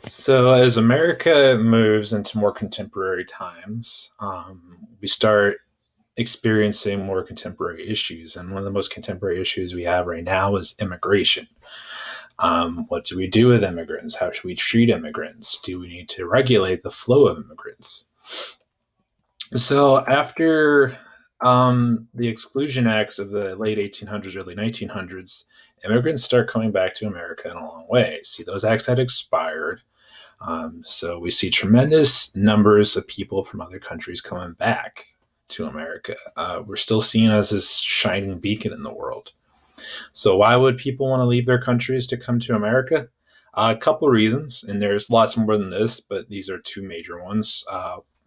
So, as America moves into more contemporary times, we start experiencing more contemporary issues. And one of the most contemporary issues we have right now is immigration. What do we do with immigrants? How should we treat immigrants? Do we need to regulate the flow of immigrants? So, after the Exclusion Acts of the late 1800s, early 1900s, immigrants start coming back to America in a long way. See, those acts had expired. So we see tremendous numbers of people from other countries coming back to America. We're still seen as this shining beacon in the world. So why would people want to leave their countries to come to America? A couple of reasons, and there's lots more than this, but these are two major ones.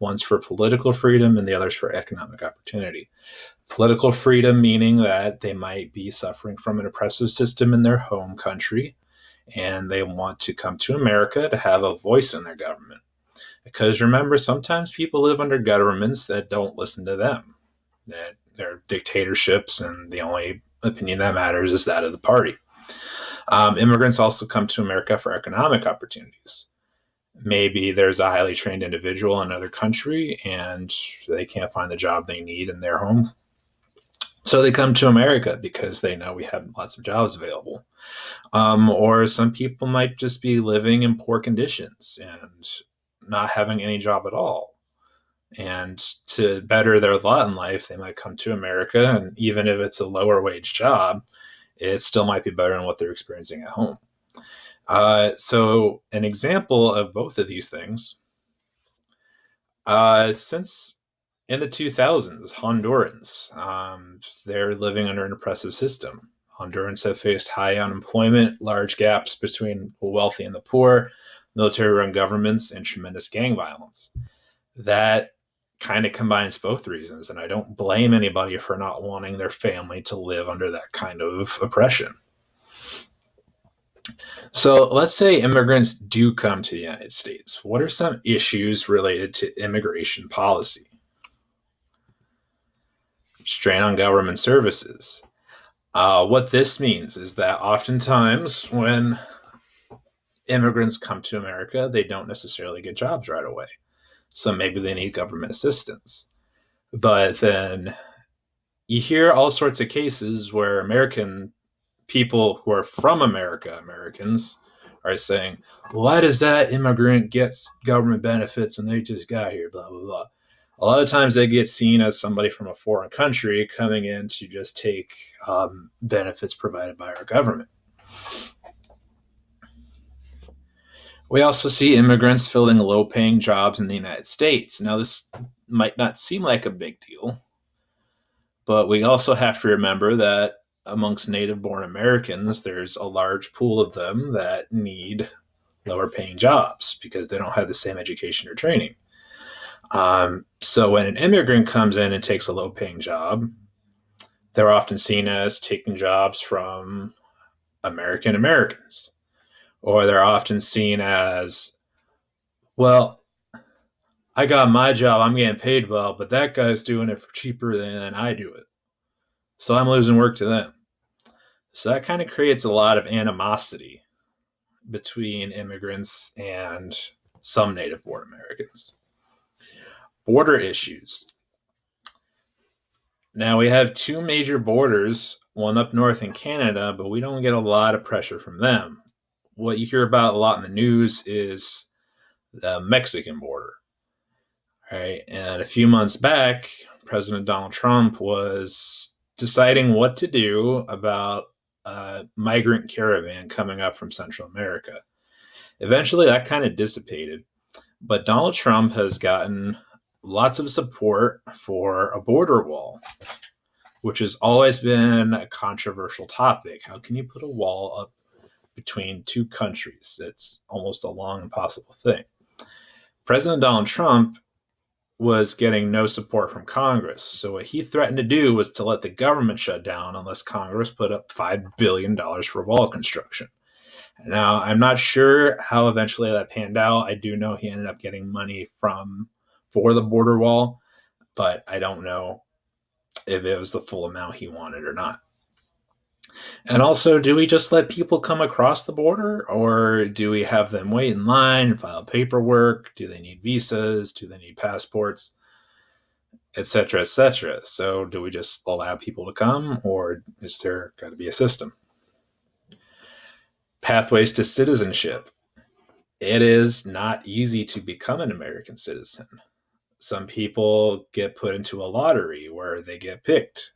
One's for political freedom, and the other's for economic opportunity. Political freedom, meaning that they might be suffering from an oppressive system in their home country, and they want to come to America to have a voice in their government. Because remember, sometimes people live under governments that don't listen to them, that they're dictatorships, and the only opinion that matters is that of the party. Immigrants also come to America for economic opportunities. Maybe there's a highly trained individual in another country and they can't find the job they need in their home. So they come to America because they know we have lots of jobs available. Or some people might just be living in poor conditions and not having any job at all. And to better their lot in life, they might come to America. And even if it's a lower wage job, it still might be better than what they're experiencing at home. So, an example of both of these things, since in the 2000s, Hondurans, they're living under an oppressive system. Hondurans have faced high unemployment, large gaps between the wealthy and the poor, military-run governments, and tremendous gang violence. That kind of combines both reasons, and I don't blame anybody for not wanting their family to live under that kind of oppression. So let's say immigrants do come to the United States. What are some issues related to immigration policy? Strain on government services. What this means is that oftentimes when immigrants come to America, they don't necessarily get jobs right away. So maybe they need government assistance. But then you hear all sorts of cases where American people who are from America, Americans, are saying, why does that immigrant get government benefits when they just got here, blah, blah, blah. A lot of times they get seen as somebody from a foreign country coming in to just take benefits provided by our government. We also see immigrants filling low-paying jobs in the United States. Now, this might not seem like a big deal, but we also have to remember that amongst native-born Americans, there's a large pool of them that need lower-paying jobs because they don't have the same education or training. So when an immigrant comes in and takes a low-paying job, they're often seen as taking jobs from American Americans. Or they're often seen as, well, I got my job, I'm getting paid well, but that guy's doing it for cheaper than I do it. So I'm losing work to them. So that kind of creates a lot of animosity between immigrants and some native born Americans. Border issues. Now we have two major borders, one up north in Canada, but we don't get a lot of pressure from them. What you hear about a lot in the news is the Mexican border. Right? And a few months back, President Donald Trump was deciding what to do about a migrant caravan coming up from Central America. Eventually, that kind of dissipated, but Donald Trump has gotten lots of support for a border wall, which has always been a controversial topic. How can you put a wall up between two countries? It's almost a long, impossible thing. President Donald Trump was getting no support from Congress. So what he threatened to do was to let the government shut down unless Congress put up $5 billion for wall construction. Now, I'm not sure how eventually that panned out. I do know he ended up getting money for the border wall, but I don't know if it was the full amount he wanted or not. And also, do we just let people come across the border, or do we have them wait in line, file paperwork? Do they need visas? Do they need passports? Etc. etc. So, do we just allow people to come, or is there got to be a system? Pathways to citizenship. It is not easy to become an American citizen. Some people get put into a lottery where they get picked.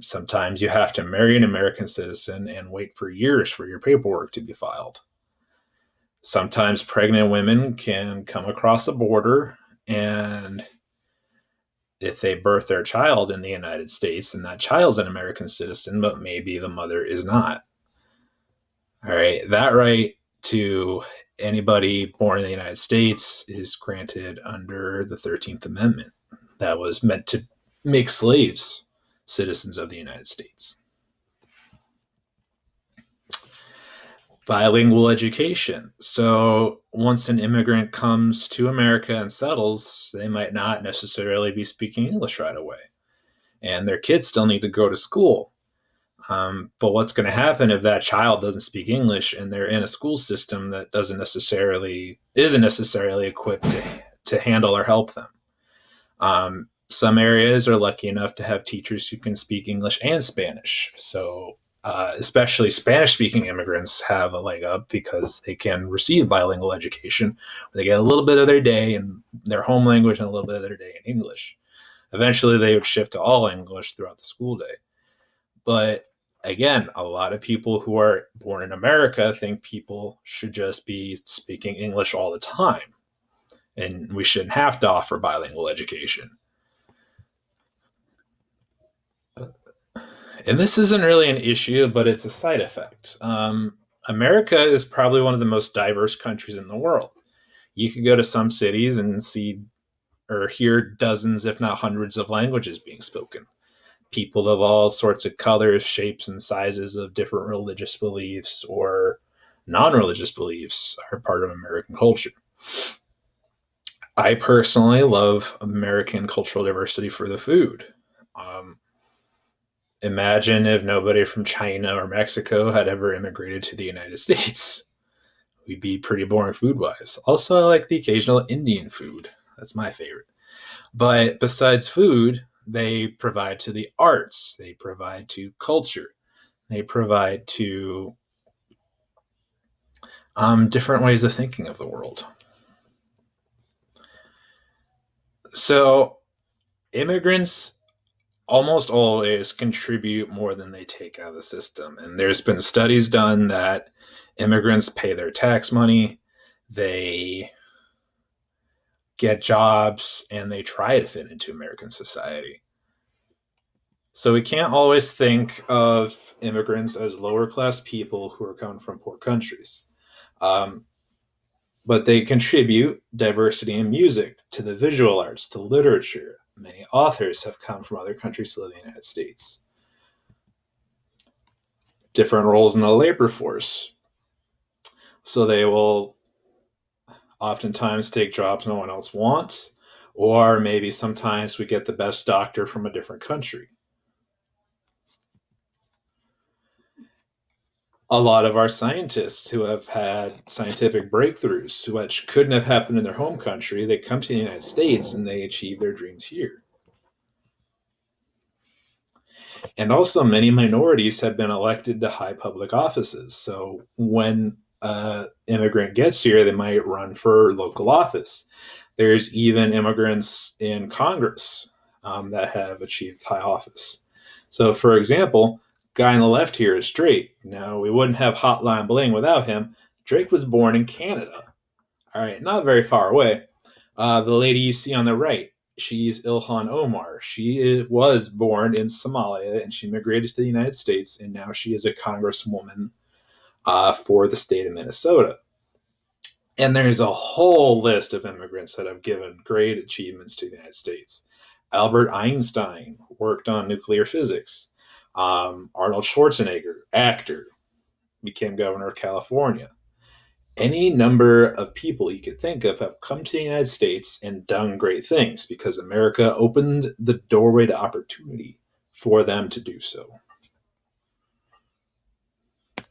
Sometimes you have to marry an American citizen and wait for years for your paperwork to be filed. Sometimes pregnant women can come across the border, and if they birth their child in the United States, then that child's an American citizen, but maybe the mother is not. All right, that right to anybody born in the United States is granted under the 13th Amendment that was meant to make slaves citizens of the United States. Bilingual education. So once an immigrant comes to America and settles, they might not necessarily be speaking English right away. And their kids still need to go to school. But what's going to happen if that child doesn't speak English and they're in a school system that isn't necessarily equipped to handle or help them? Some areas are lucky enough to have teachers who can speak English and Spanish. So especially Spanish-speaking immigrants have a leg up because they can receive bilingual education. They get a little bit of their day in their home language and a little bit of their day in English. Eventually, they would shift to all English throughout the school day. But again, a lot of people who are born in America think people should just be speaking English all the time, and we shouldn't have to offer bilingual education. And this isn't really an issue, but it's a side effect. America is probably one of the most diverse countries in the world. You could go to some cities and see or hear dozens, if not hundreds, of languages being spoken. People of all sorts of colors, shapes, and sizes of different religious beliefs or non-religious beliefs are part of American culture. I personally love American cultural diversity for the food. Imagine if nobody from China or Mexico had ever immigrated to the United States. We'd be pretty boring food-wise. Also, I like the occasional Indian food. That's my favorite. But besides food, they provide to the arts, they provide to culture, they provide to different ways of thinking of the world. So immigrants almost always contribute more than they take out of the system. And there's been studies done that immigrants pay their tax money, they get jobs, and they try to fit into American society. So we can't always think of immigrants as lower class people who are coming from poor countries. But they contribute diversity in music, to the visual arts, to literature. Many authors have come from other countries to the United States. Different roles in the labor force. So they will oftentimes take jobs no one else wants, or maybe sometimes we get the best doctor from a different country. A lot of our scientists who have had scientific breakthroughs, which couldn't have happened in their home country, they come to the United States and they achieve their dreams here. And also, many minorities have been elected to high public offices. So when an immigrant gets here, they might run for local office. There's even immigrants in Congress that have achieved high office. So, for example, guy on the left here is Drake. Now, we wouldn't have Hotline Bling without him. Drake was born in Canada. All right, not very far away. The lady you see on the right, she's Ilhan Omar. She was born in Somalia and she immigrated to the United States, and now she is a congresswoman for the state of Minnesota. And there's a whole list of immigrants that have given great achievements to the United States. Albert Einstein worked on nuclear physics. Arnold Schwarzenegger, actor, became governor of California. Any number of people you could think of have come to the United States and done great things because America opened the doorway to opportunity for them to do so.